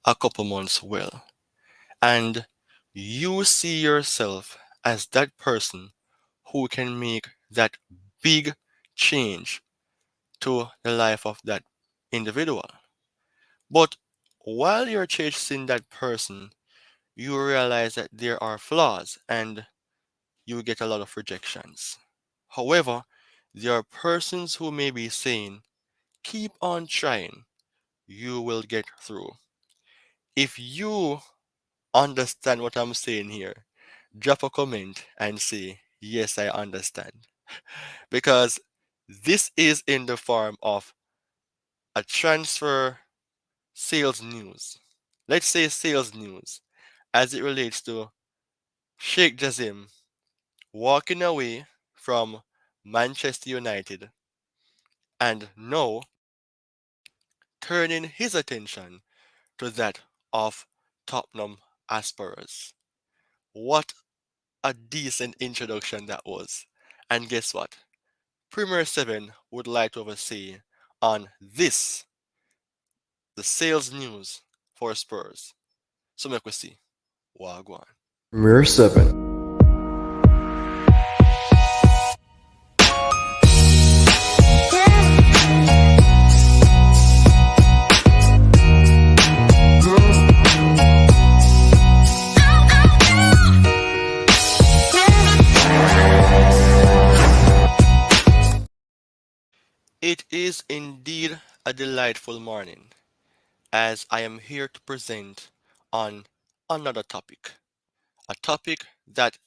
a couple months well, and you see yourself as that person who can make that big change to the life of that individual. But while you're chasing that person, you realize that there are flaws and you get a lot of rejections. However, there are persons who may be saying, keep on trying, you will get through. If you understand what I'm saying here, drop a comment and say, yes, I understand. Because this is in the form of a transfer sales news. Let's say sales news as it relates to Sheikh Jassim walking away from Manchester United and now turning his attention to that of Tottenham Hotspurs. What a decent introduction that was. And guess what? Premier 7 would like to oversee on this, the sales news for Spurs. So make we see. Wagwan. Premier 7. It is indeed a delightful morning as I am here to present on another topic. A topic that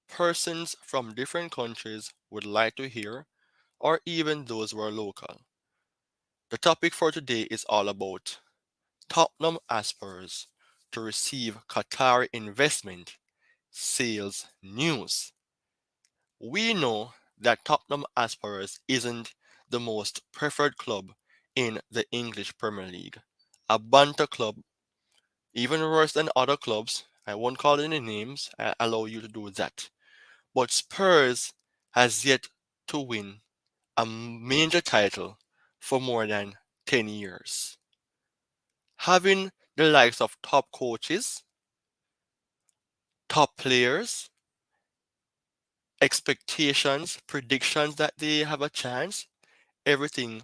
persons from different countries would like to hear, or even those who are local. The topic for today is all about Tottenham Hotspurs to receive Qatari investment sales news. We know that Tottenham Hotspurs isn't the most preferred club in the English Premier League. A banter club, even worse than other clubs. I won't call any names, I allow you to do that. But Spurs has yet to win a major title for more than 10 years. Having the likes of top coaches, top players, expectations, predictions that they have a chance, everything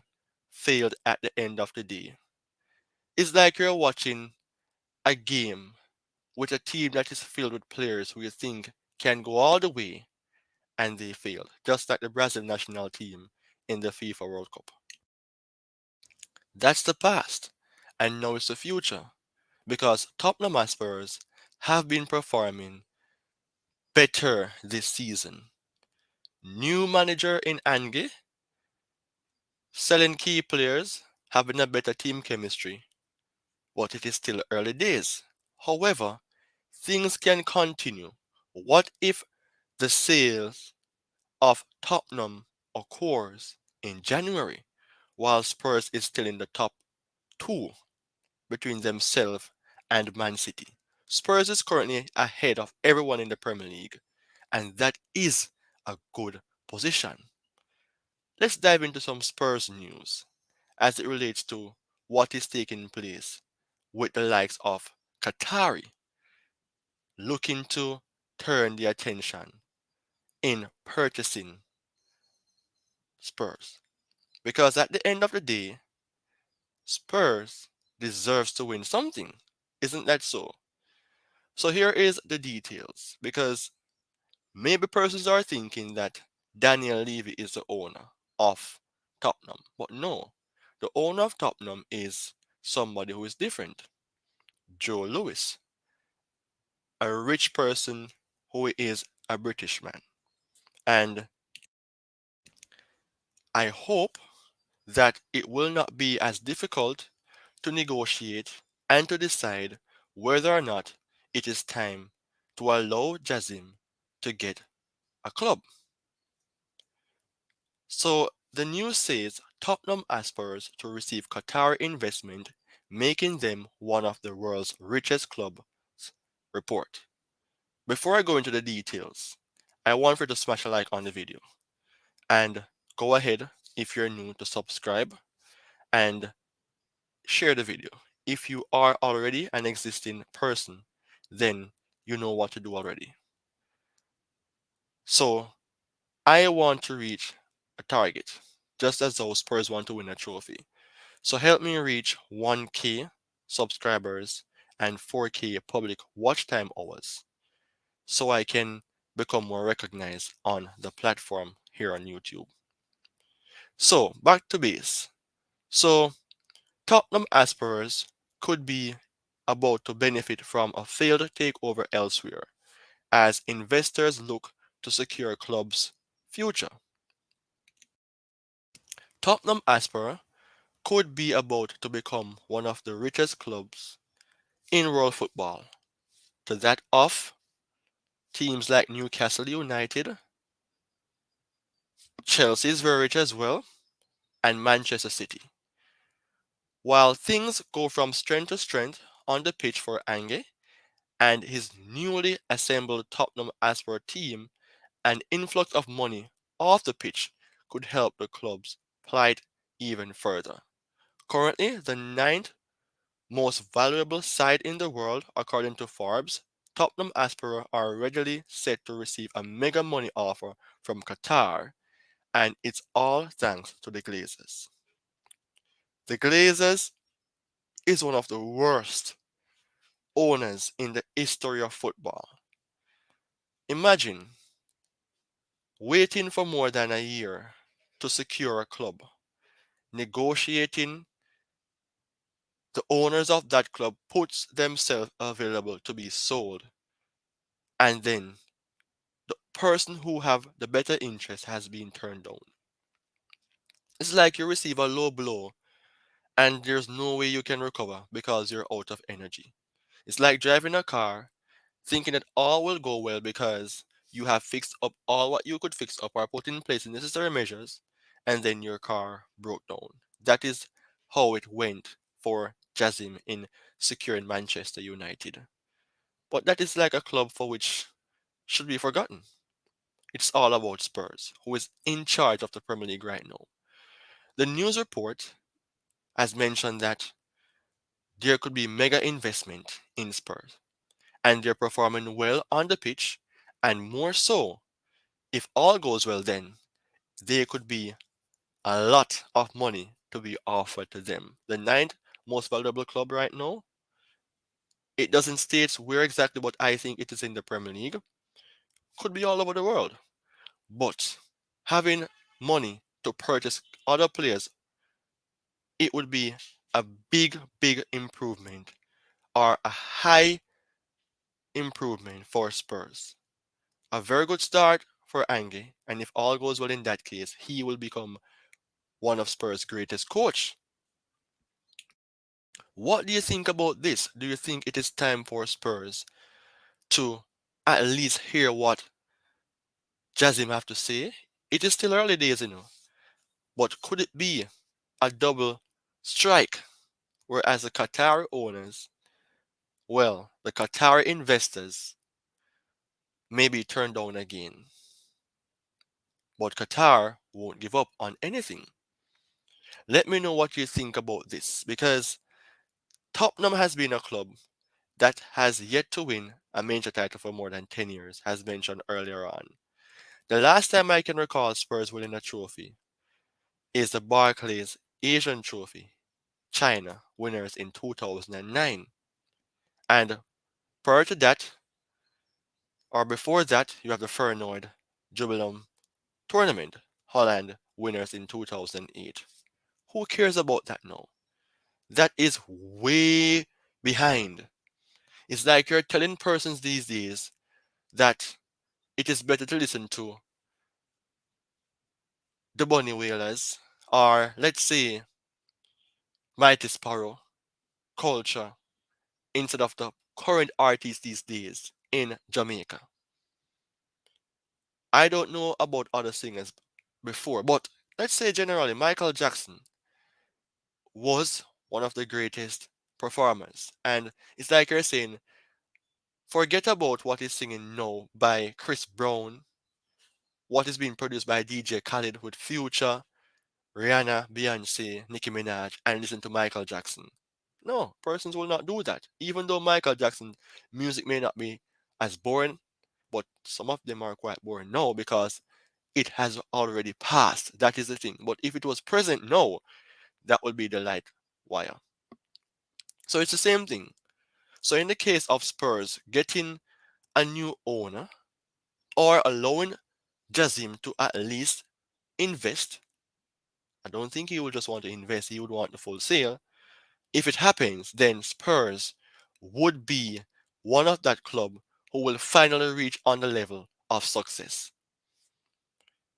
failed at the end of the day. It's like you're watching a game with a team that is filled with players who you think can go all the way and they failed, just like the Brazil national team in the FIFA World Cup. That's the past, and now it's the future, because Tottenham Hotspurs have been performing better this season. New manager in Ange, selling key players, having a better team chemistry, but it is still early days. However, things can continue. What if the sales of Tottenham occurs in January, while Spurs is still in the top two between themselves and Man City? Spurs is currently ahead of everyone in the Premier League, and that is a good position. Let's dive into some Spurs news as it relates to what is taking place with the likes of Qatari looking to turn the attention in purchasing Spurs. Because at the end of the day, Spurs deserves to win something. Isn't that so? So here is the details because maybe persons are thinking that Daniel Levy is the owner of Tottenham. But no, the owner of Tottenham is somebody who is different. Joe Lewis, a rich person who is a British man. And I hope that it will not be as difficult to negotiate and to decide whether or not it is time to allow Jassim to get a club. So the news says Tottenham aspires to receive Qatar investment, making them one of the world's richest clubs. Report. Before I go into the details, I want you to smash a like on the video and go ahead if you're new to subscribe and share the video. If you are already an existing person, then you know what to do already. So I want to reach a target, just as those Spurs want to win a trophy. So help me reach 1K subscribers and 4K public watch time hours so I can become more recognized on the platform here on YouTube. So back to base. So Tottenham Hotspurs could be about to benefit from a failed takeover elsewhere as investors look to secure club's future. Tottenham Hotspur could be about to become one of the richest clubs in world football, to that of teams like Newcastle United, Chelsea is very rich as well, and Manchester City. While things go from strength to strength on the pitch for Ange and his newly assembled Tottenham Hotspur team, an influx of money off the pitch could help the club's plight even further. Currently, the ninth most valuable side in the world, according to Forbes, Tottenham Hotspur are readily set to receive a mega money offer from Qatar, and it's all thanks to the Glazers. The Glazers is one of the worst owners in the history of football. Imagine waiting for more than a year to secure a club, negotiating the owners of that club puts themselves available to be sold, and then the person who have the better interest has been turned down. It's like you receive a low blow and there's no way you can recover because you're out of energy. It's like driving a car thinking that all will go well because you have fixed up all what you could fix up or put in place the necessary measures, and then your car broke down. That is how it went for Jassim in securing Manchester United. But that is like a club for which should be forgotten. It's all about Spurs, who is in charge of the Premier League right now. The news report has mentioned that there could be mega investment in Spurs, and they're performing well on the pitch, and more so, if all goes well, then there could be a lot of money to be offered to them. The ninth most valuable club right now, it doesn't state where exactly, but I think it is in the Premier League. Could be all over the world. But having money to purchase other players, it would be a big, big improvement or a high improvement for Spurs. A very good start for Ange, and if all goes well in that case, he will become one of Spurs' greatest coach. What do you think about this? Do you think it is time for Spurs to at least hear what Jassim have to say? It is still early days, but could it be a double strike? Whereas the Qatari owners, well, the Qatari investors may be turned down again, but Qatar won't give up on anything. Let me know what you think about this because Tottenham has been a club that has yet to win a major title for more than 10 years, as mentioned earlier on. The last time I can recall Spurs winning a trophy is the Barclays Asian Trophy, China, winners in 2009. And prior to that, or before that, you have the Feyenoord Jubileum Tournament, Holland, winners in 2008. Who cares about that now? That is way behind. It's like you're telling persons these days that it is better to listen to the Bunny Whalers or, let's say, Mighty Sparrow culture instead of the current artists these days in Jamaica. I don't know about other singers before, but let's say generally Michael Jackson was one of the greatest performers. And it's like you're saying, forget about what is singing now by Chris Brown, what is being produced by DJ Khaled with Future, Rihanna, Beyonce, Nicki Minaj, and listen to Michael Jackson. No, persons will not do that. Even though Michael Jackson music may not be as boring, but some of them are quite boring now because it has already passed. That is the thing. But if it was present now, that would be the light wire. So it's the same thing. So in the case of Spurs getting a new owner or allowing Jassim to at least invest, I don't think he would just want to invest, he would want the full sale. If it happens, then Spurs would be one of that club who will finally reach on the level of success.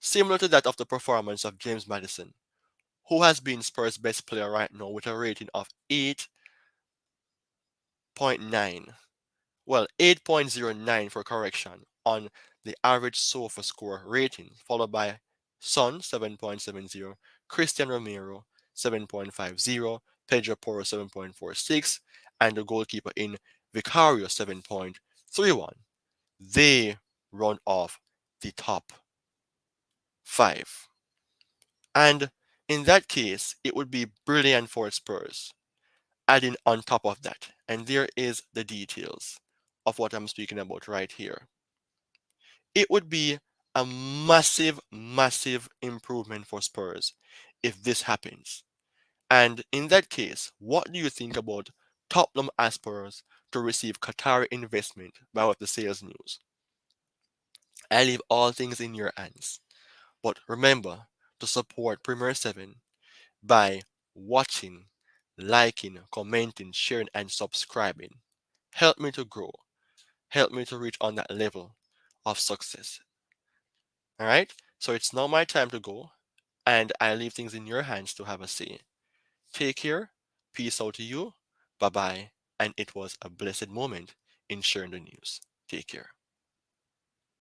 Similar to that of the performance of James Madison, who has been Spurs' best player right now with a rating of 8.9. Well, 8.09 for correction on the average sofa score rating, followed by Son 7.70, Christian Romero 7.50, Pedro Porro 7.46, and the goalkeeper in Vicario 7.31. They run off the top five. And in that case, it would be brilliant for Spurs. Adding on top of that, and there is the details of what I'm speaking about right here. It would be a massive, massive improvement for Spurs if this happens. And in that case, what do you think about Tottenham Hotspurs to receive Qatari investment by way of the sales news? I leave all things in your hands. But remember to support Premier 7 by watching, liking, commenting, sharing, and subscribing. Help me to grow. Help me to reach on that level of success. All right? So it's now my time to go, and I leave things in your hands to have a say. Take care. Peace out to you. Bye bye. And it was a blessed moment in sharing the news. Take care.